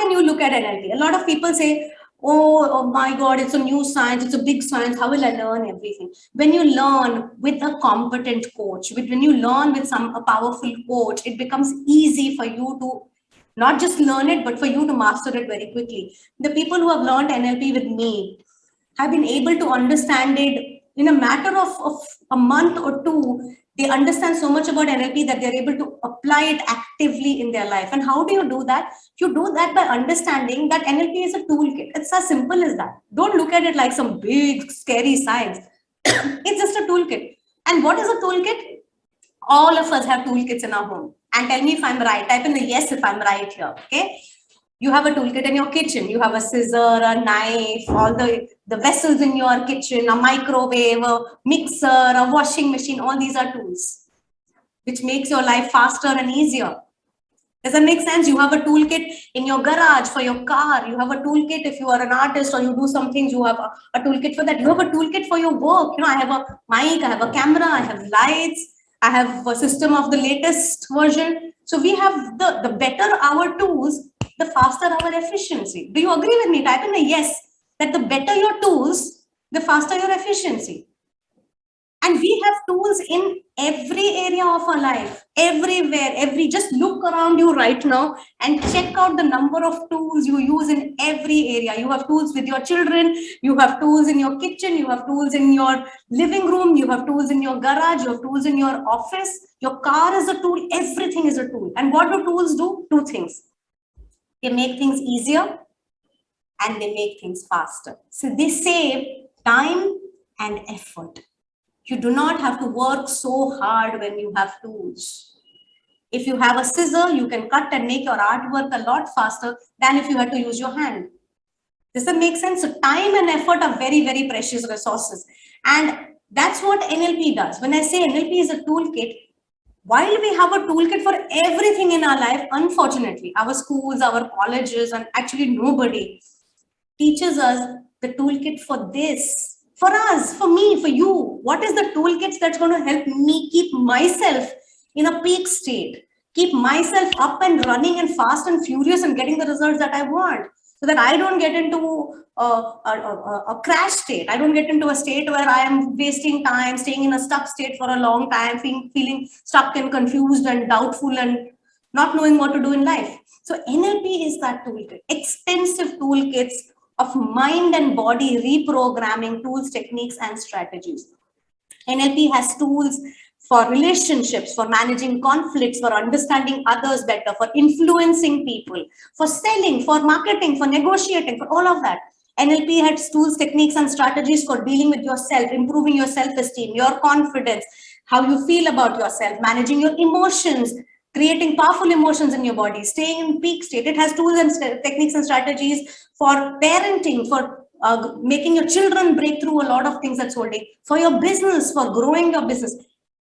when you look at NLP, a lot of people say, oh my God, it's a new science, it's a big science, how will I learn everything? When you learn with a competent coach, when you learn with a powerful coach, it becomes easy for you to not just learn it, but for you to master it very quickly. The people who have learned NLP with me have been able to understand it in a matter of a month or two. They understand so much about NLP that they're able to apply it actively in their life. And how do you do that? You do that by understanding that NLP is a toolkit. It's as simple as that. Don't look at it like some big, scary science. It's just a toolkit. And what is a toolkit? All of us have toolkits in our home. And tell me if I'm right. Type in the yes if I'm right here. Okay. You have a toolkit in your kitchen. You have a scissor, a knife, all the vessels in your kitchen, a microwave, a mixer, a washing machine. All these are tools which makes your life faster and easier. Does that make sense? You have a toolkit in your garage for your car. You have a toolkit if you are an artist or you do some things, you have a toolkit for that. You have a toolkit for your work. You know, I have a mic, I have a camera, I have lights, I have a system of the latest version. So we have the better our tools, the faster our efficiency. Do you agree with me? Type in a yes, that the better your tools, the faster your efficiency. And we have tools in every area of our life, everywhere, just look around you right now and check out the number of tools you use in every area. You have tools with your children, you have tools in your kitchen, you have tools in your living room, you have tools in your garage, you have tools in your office, your car is a tool, everything is a tool. And what do tools do? Two things. They make things easier and they make things faster. So they save time and effort. You do not have to work so hard when you have tools. If you have a scissor, you can cut and make your artwork a lot faster than if you had to use your hand. Does that make sense? So time and effort are very, very precious resources. And that's what NLP does. When I say NLP is a toolkit, while we have a toolkit for everything in our life, unfortunately, our schools, our colleges, and actually nobody teaches us the toolkit for this. For us, for me, for you, what is the toolkit that's going to help me keep myself in a peak state, keep myself up and running and fast and furious and getting the results that I want, so that I don't get into a crash state. I don't get into a state where I am wasting time, staying in a stuck state for a long time, feeling stuck and confused and doubtful and not knowing what to do in life. So NLP is that toolkit, extensive toolkits of mind and body reprogramming tools, techniques, and strategies. NLP has tools for relationships, for managing conflicts, for understanding others better, for influencing people, for selling, for marketing, for negotiating, for all of that. NLP has tools, techniques, and strategies for dealing with yourself, improving your self-esteem, your confidence, how you feel about yourself, managing your emotions, creating powerful emotions in your body, staying in peak state. It has tools and techniques and strategies for parenting, for making your children break through a lot of things that's holding, for your business, for growing your business.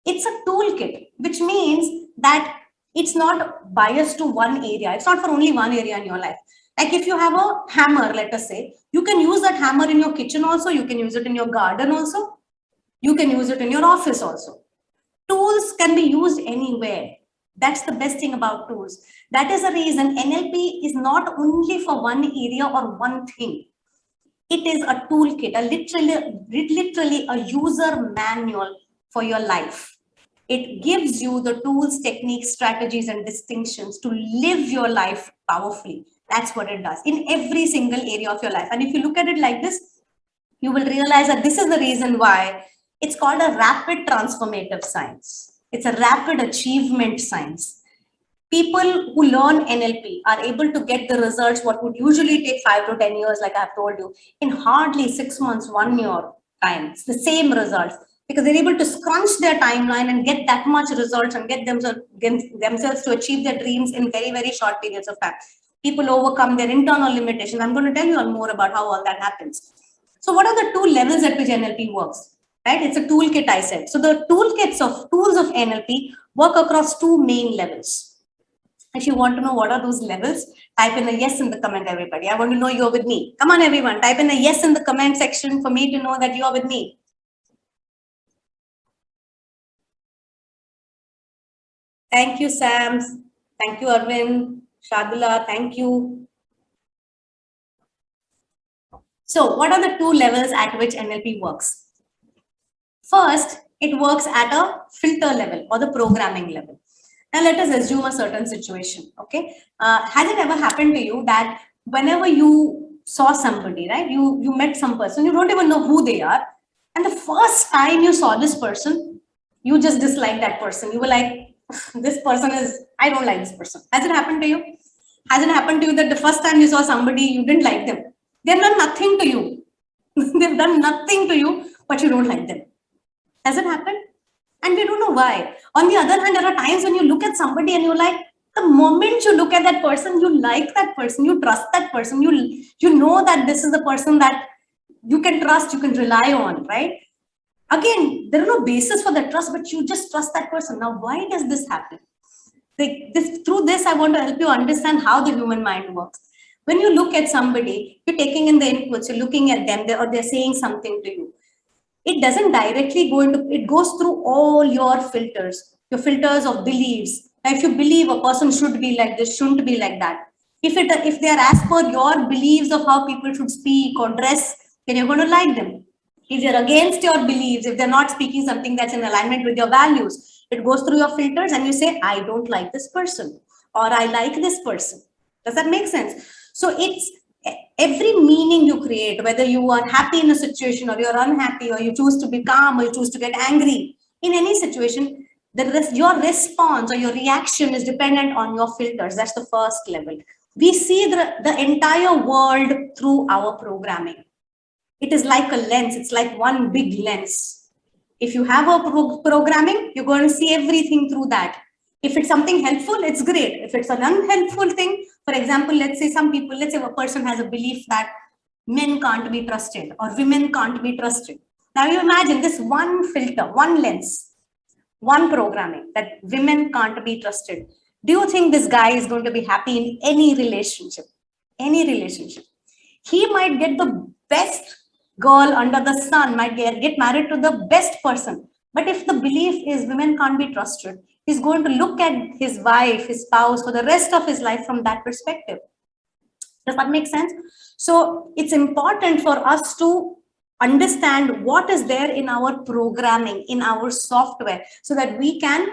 It's a toolkit, which means that it's not biased to one area. It's not for only one area in your life. Like if you have a hammer, let us say, you can use that hammer in your kitchen also, you can use it in your garden also, you can use it in your office also. Tools can be used anywhere. That's the best thing about tools. That is the reason NLP is not only for one area or one thing. It is a toolkit, literally a user manual for your life. It gives you the tools, techniques, strategies, and distinctions to live your life powerfully. That's what it does in every single area of your life. And if you look at it like this, you will realize that this is the reason why it's called a rapid transformative science. It's a rapid achievement science. People who learn NLP are able to get the results what would usually take 5 to 10 years, like I've told you, in hardly 6 months, 1 year time. It's the same results because they're able to scrunch their timeline and get that much results and get themselves to achieve their dreams in very, very short periods of time. People overcome their internal limitations. I'm going to tell you all more about how all that happens. So what are the two levels at which NLP works? Right? It's a toolkit, I said. So the tools of NLP work across two main levels. If you want to know what are those levels, type in a yes in the comment, everybody. I want to know you're with me. Come on, everyone. Type in a yes in the comment section for me to know that you're with me. Thank you, Sam. Thank you, Arvind. Shadula, thank you. So what are the two levels at which NLP works? First, it works at a filter level or the programming level. Now let us assume a certain situation, okay? Has it ever happened to you that whenever you saw somebody, right, you met some person, you don't even know who they are, and the first time you saw this person, you just dislike that person. You were like, this person is, I don't like this person. Has it happened to you? Has it happened to you that the first time you saw somebody, you didn't like them? They've done nothing to you. They've done nothing to you, but you don't like them. Has it happened? And we don't know why. On the other hand, there are times when you look at somebody and you're like, the moment you look at that person, you like that person, you trust that person, you know that this is the person that you can trust, you can rely on, right? Again, there are no basis for that trust, but you just trust that person. Now, why does this happen? Through this, I want to help you understand how the human mind works. When you look at somebody, you're taking in the inputs, you're looking at them, or they're saying something to you. It doesn't directly go into, it goes through all your filters of beliefs. Now, if you believe a person should be like this, shouldn't be like that, if they are as per your beliefs of how people should speak or dress, then you're going to like them. If you're against your beliefs, if they're not speaking something that's in alignment with your values, it goes through your filters and you say, I don't like this person, or I like this person. Does that make sense? So it's every meaning you create, whether you are happy in a situation or you're unhappy, or you choose to be calm or you choose to get angry in any situation, your response or your reaction is dependent on your filters. That's the first level. We see the entire world through our programming. It is like a lens. It's like one big lens. If you have a programming, you're going to see everything through that. If it's something helpful, it's great. If it's an unhelpful thing, for example, let's say a person has a belief that men can't be trusted or women can't be trusted. Now you imagine this one filter, one lens, one programming that women can't be trusted. Do you think this guy is going to be happy in any relationship? Any relationship. He might get the best girl under the sun, might get married to the best person. But if the belief is women can't be trusted, he's going to look at his wife, his spouse for the rest of his life from that perspective. Does that make sense? So it's important for us to understand what is there in our programming, in our software, so that we can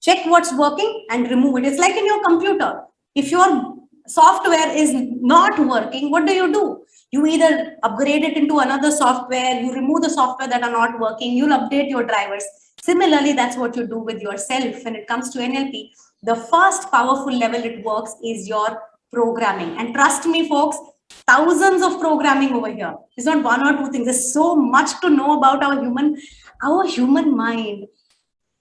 check what's working and remove it. It's like in your computer. If your software is not working, what do? You either upgrade it into another software, you remove the software that are not working, you'll update your drivers. Similarly, that's what you do with yourself when it comes to NLP. The first powerful level it works is your programming. And trust me, folks, thousands of programming over here. It's not one or two things. There's so much to know about our human mind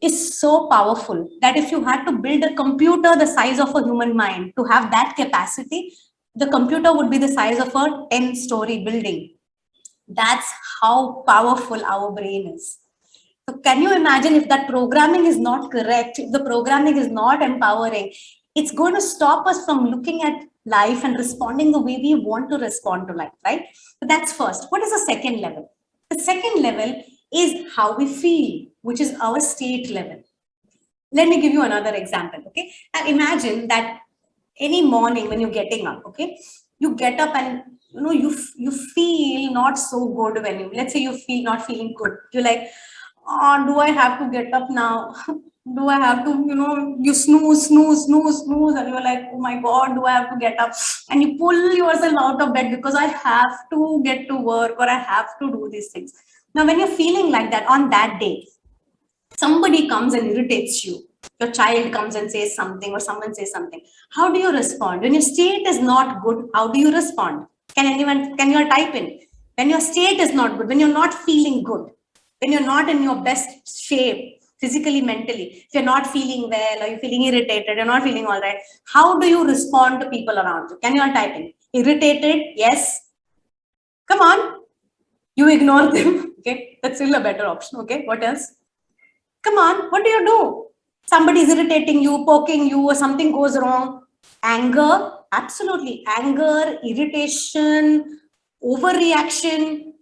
is so powerful that if you had to build a computer the size of a human mind to have that capacity, the computer would be the size of a 10-story building. That's how powerful our brain is. So can you imagine if that programming is not correct, if the programming is not empowering, it's going to stop us from looking at life and responding the way we want to respond to life, right? So that's first. What is the second level? The second level is how we feel, which is our state level. Let me give you another example, okay? And imagine that any morning when you're getting up, okay, you get up and you feel not so good when let's say you feel not feeling good. You're like, oh, do I have to get up now? Do I have to, you snooze, and you're like, oh my God, do I have to get up? And you pull yourself out of bed because I have to get to work or I have to do these things. Now, when you're feeling like that on that day, somebody comes and irritates you. Your child comes and says something or someone says something. How do you respond? When your state is not good, how do you respond? Can you type in? When your state is not good, when you're not feeling good, when you're not in your best shape, physically, mentally, if you're not feeling well or you're feeling irritated, you're not feeling all right, how do you respond to people around you? Can you all type in? Irritated? Yes. Come on. You ignore them. Okay. That's still a better option. Okay. What else? Come on. What do? Somebody's irritating you, poking you, or something goes wrong. Anger? Absolutely. Anger, irritation, overreaction.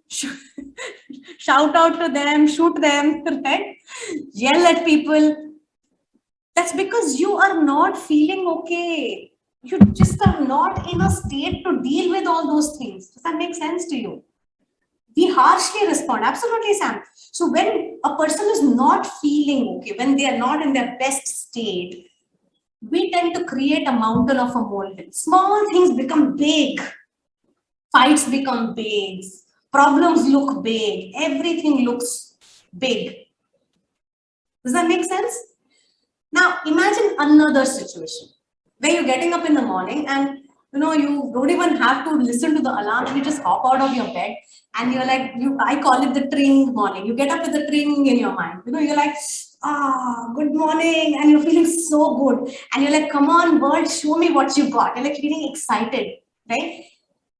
Shout out to them, shoot them, right? Yell at people. That's because you are not feeling okay. You just are not in a state to deal with all those things. Does that make sense to you? We harshly respond. Absolutely, Sam. So when a person is not feeling okay, when they are not in their best state, we tend to create a mountain of a molehill. Small things become big, fights become big, problems look big, everything looks big. Does that make sense? Now imagine another situation where you're getting up in the morning and you don't even have to listen to the alarm. You just hop out of your bed and you're like, I call it the tring morning. You get up with the tring in your mind. You're like, good morning, and you're feeling so good. And you're like, come on, world, show me what you got. You're like feeling excited, right?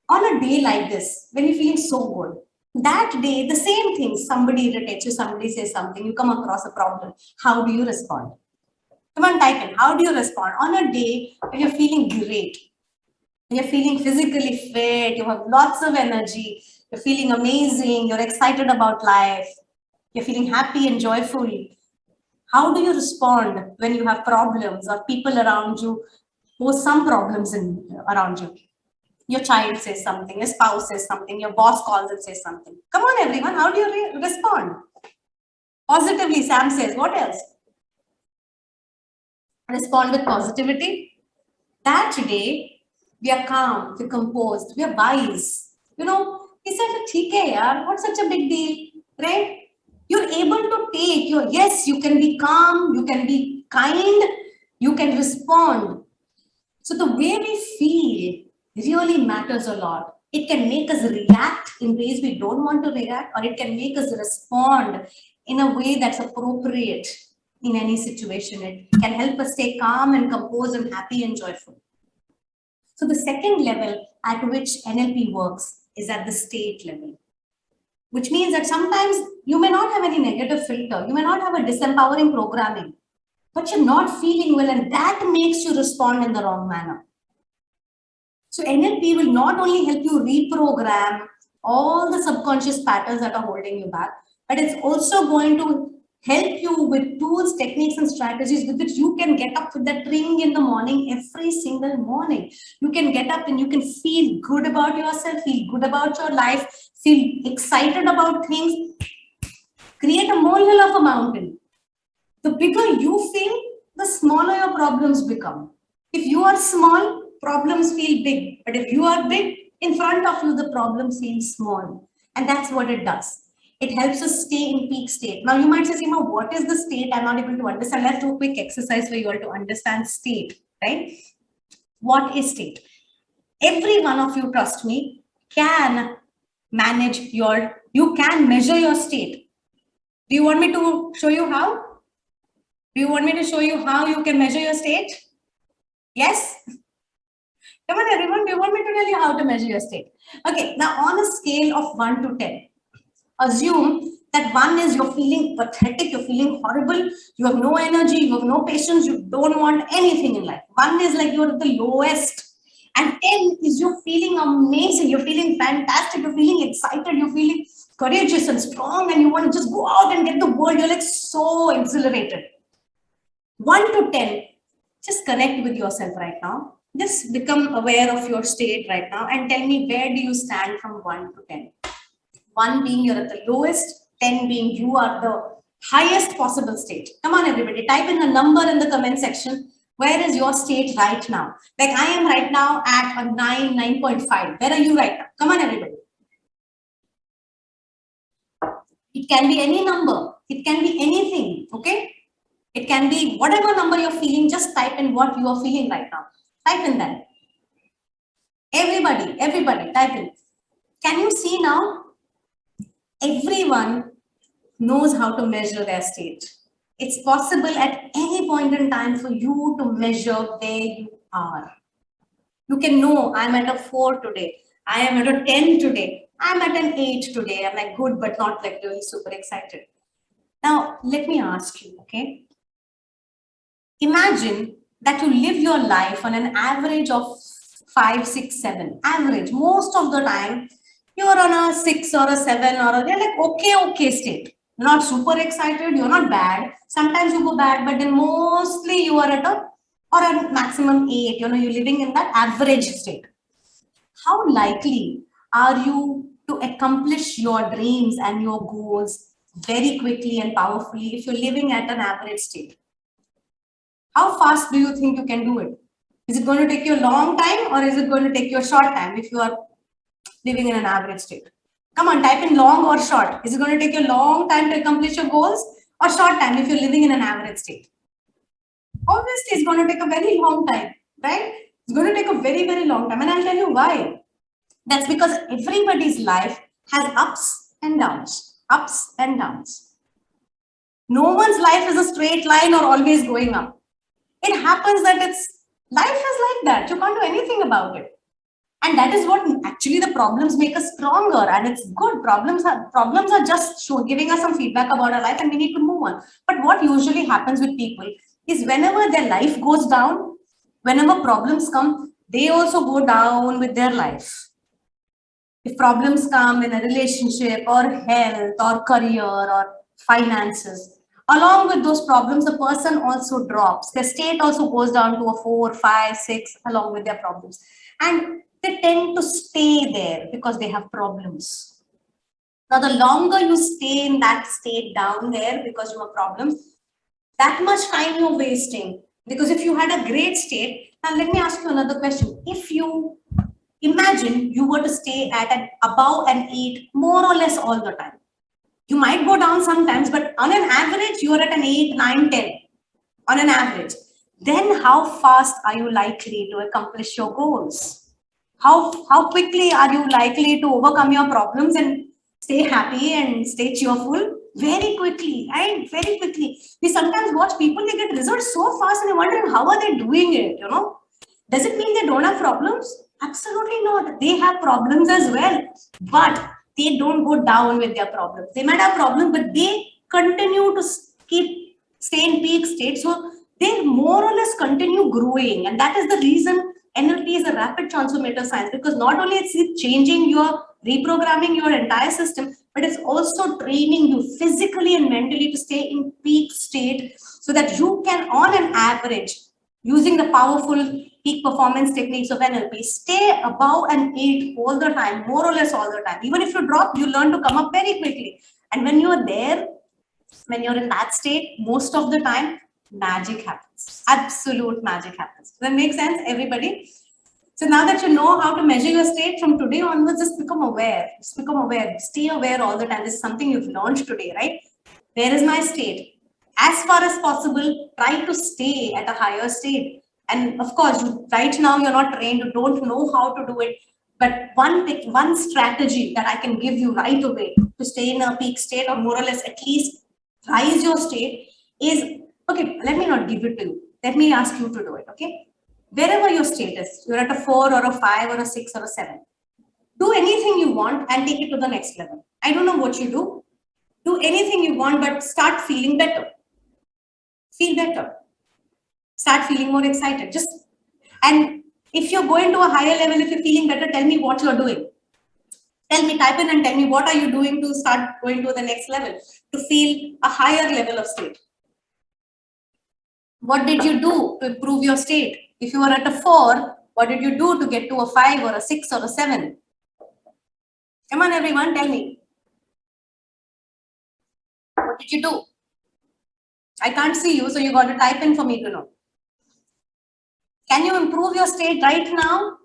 On a day like this, when you're feeling so good, that day, the same thing, somebody irritates you, somebody says something, you come across a problem. How do you respond? Come on, type in. How do you respond on a day when you're feeling great, when you're feeling physically fit, you have lots of energy, you're feeling amazing, you're excited about life, you're feeling happy and joyful? How do you respond when you have problems or people around you pose some problems around you? Your child says something, your spouse says something, your boss calls and says something. Come on, everyone. How do you respond? Positively, Sam says. What else? Respond with positivity. That day, we are calm, we're composed, we are wise. He said, "ठीक है यार, what's such a big deal?" Right? You're able to take your, yes, you can be calm, you can be kind, you can respond. So the way we feel really matters a lot. It can make us react in ways we don't want to react, or it can make us respond in a way that's appropriate in any situation. It can help us stay calm and composed and happy and joyful. So the second level at which NLP works is at the state level, which means that sometimes you may not have any negative filter, you may not have a disempowering programming, but you're not feeling well, and that makes you respond in the wrong manner. So NLP will not only help you reprogram all the subconscious patterns that are holding you back, but it's also going to help you with tools, techniques, and strategies with which you can get up with that ring in the morning every single morning. You can get up and you can feel good about yourself, feel good about your life, feel excited about things. Create a molehill of a mountain. The bigger you feel, the smaller your problems become. If you are small, problems feel big. But if you are big, in front of you, the problem seems small. And that's what it does. It helps us stay in peak state. Now, you might say, Seema, what is the state? I'm not able to understand. Let's do a quick exercise for you all to understand state, right? What is state? Every one of you, trust me, can manage you can measure your state. Do you want me to show you how? Do you want me to show you how you can measure your state? Yes? Come on, everyone. Do you want me to tell you how to measure your state? Okay, now on a scale of 1 to 10, assume that 1 is you're feeling pathetic, you're feeling horrible, you have no energy, you have no patience, you don't want anything in life. 1 is like you're at the lowest. And 10 is you're feeling amazing, you're feeling fantastic, you're feeling excited, you're feeling courageous and strong, and you want to just go out and get the world. You're like so exhilarated. 1 to 10, just connect with yourself right now. Just become aware of your state right now and tell me, where do you stand from 1 to 10? 1 being you're at the lowest, 10 being you are the highest possible state. Come on, everybody, type in a number in the comment section. Where is your state right now? Like I am right now at a 9, 9.5. Where are you right now? Come on, everybody. It can be any number. It can be anything, okay? It can be whatever number you're feeling, just type in what you are feeling right now. Type in that. Everybody, type in. Can you see now? Everyone knows how to measure their state. It's possible at any point in time for you to measure where you are. You can know, I'm at a 4 today. I am at a 10 today. I'm at an 8 today. I'm like good, but not like really super excited. Now, let me ask you, okay? Imagine that you live your life on an average of 5, 6, 7. Average. Most of the time, you're on a 6 or a 7 or you're like okay state. You're not super excited, you're not bad. Sometimes you go bad, but then mostly you are at a or at maximum 8, you're living in that average state. How likely are you to accomplish your dreams and your goals very quickly and powerfully if you're living at an average state? How fast do you think you can do it? Is it going to take you a long time or is it going to take you a short time if you are living in an average state? Come on, type in long or short. Is it going to take you a long time to accomplish your goals or short time if you're living in an average state? Obviously, it's going to take a very long time, right? It's going to take a very, very long time. And I'll tell you why. That's because everybody's life has ups and downs, ups and downs. No one's life is a straight line or always going up. It happens that life is like that. You can't do anything about it. And that is what actually the problems make us stronger. And it's good. Problems are just giving us some feedback about our life and we need to move on. But what usually happens with people is whenever their life goes down, whenever problems come, they also go down with their life. If problems come in a relationship or health or career or finances, along with those problems, the person also drops. Their state also goes down to a 4, 5, 6, along with their problems. And they tend to stay there because they have problems. Now, the longer you stay in that state down there because you have problems, that much time you're wasting. Because if you had a great state, now let me ask you another question. If you imagine you were to stay at an above an 8 more or less all the time. You might go down sometimes, but on an average, you're at an 8, 9, 10 on an average. Then how fast are you likely to accomplish your goals? How quickly are you likely to overcome your problems and stay happy and stay cheerful? Very quickly, right? Very quickly. We sometimes watch people, they get results so fast and you're wondering how are they doing it, Does it mean they don't have problems? Absolutely not. They have problems as well, but they don't go down with their problems. They might have problems, but they continue to stay in peak state. So they more or less continue growing. And that is the reason NLP is a rapid transformative science, because not only it's changing reprogramming your entire system, but it's also training you physically and mentally to stay in peak state so that you can, on an average, using the powerful peak performance techniques of NLP, stay above an 8 all the time, more or less all the time. Even if you drop, you learn to come up very quickly. And when you're there, when you're in that state, most of the time, magic happens. Absolute magic happens. Does that make sense, everybody? So now that you know how to measure your state, from today onwards, just become aware. Just become aware. Stay aware all the time. This is something you've learned today, right? Where is my state? As far as possible, try to stay at a higher state. And of course, right now you're not trained, you don't know how to do it. But one strategy that I can give you right away to stay in a peak state, or more or less at least rise your state, is, okay, let me not give it to you. Let me ask you to do it, okay? Wherever your state is, you're at a 4 or a 5 or a 6 or a 7. Do anything you want and take it to the next level. I don't know what you do. Do anything you want, but start feeling better. Feel better. Start feeling more excited. And if you're going to a higher level, if you're feeling better, tell me what you're doing. Tell me, type in and tell me what are you doing to start going to the next level, to feel a higher level of state. What did you do to improve your state? If you were at a 4, what did you do to get to a 5 or a 6 or a 7? Come on, everyone, tell me. What did you do? I can't see you, so you got to type in for me to know. Can you improve your state right now?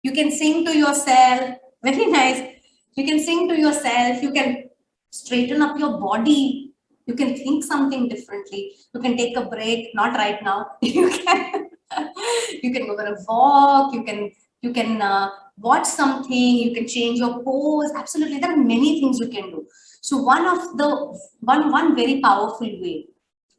You can sing to yourself. Very nice. You can sing to yourself. You can straighten up your body. You can think something differently. You can take a break. Not right now. You can go for a walk. You can watch something. You can change your pose. Absolutely, there are many things you can do. So one very powerful way,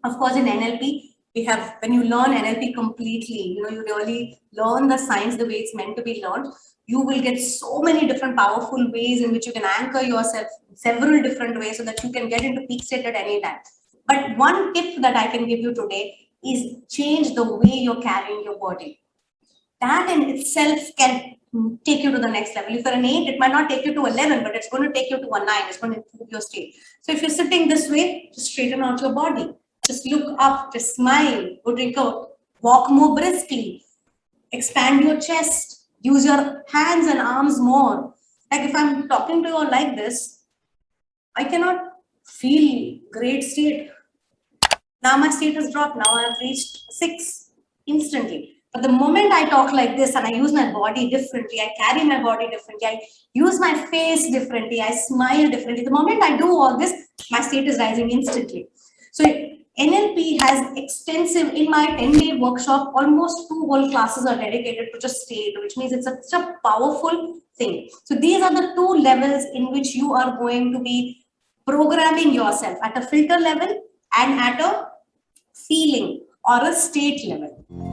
of course, in NLP, we have, when you learn NLP completely, you really learn the science the way it's meant to be learned, you will get so many different powerful ways in which you can anchor yourself several different ways so that you can get into peak state at any time. But one tip that I can give you today is change the way you're carrying your body. That in itself can take you to the next level. If you're an 8, it might not take you to 11, but it's going to take you to a 9. It's going to improve your state. So if you're sitting this way, just straighten out your body. Just look up, just smile, go drink a walk more briskly, expand your chest, use your hands and arms more. Like if I'm talking to you like this, I cannot feel great state. Now my state has dropped. Now I've reached 6 instantly. But the moment I talk like this and I use my body differently, I carry my body differently, I use my face differently, I smile differently. The moment I do all this, my state is rising instantly. So NLP has extensive, in my 10-day workshop, almost 2 whole classes are dedicated to just state, which means it's such a powerful thing. So these are the 2 levels in which you are going to be programming yourself, at a filter level and at a feeling or a state level.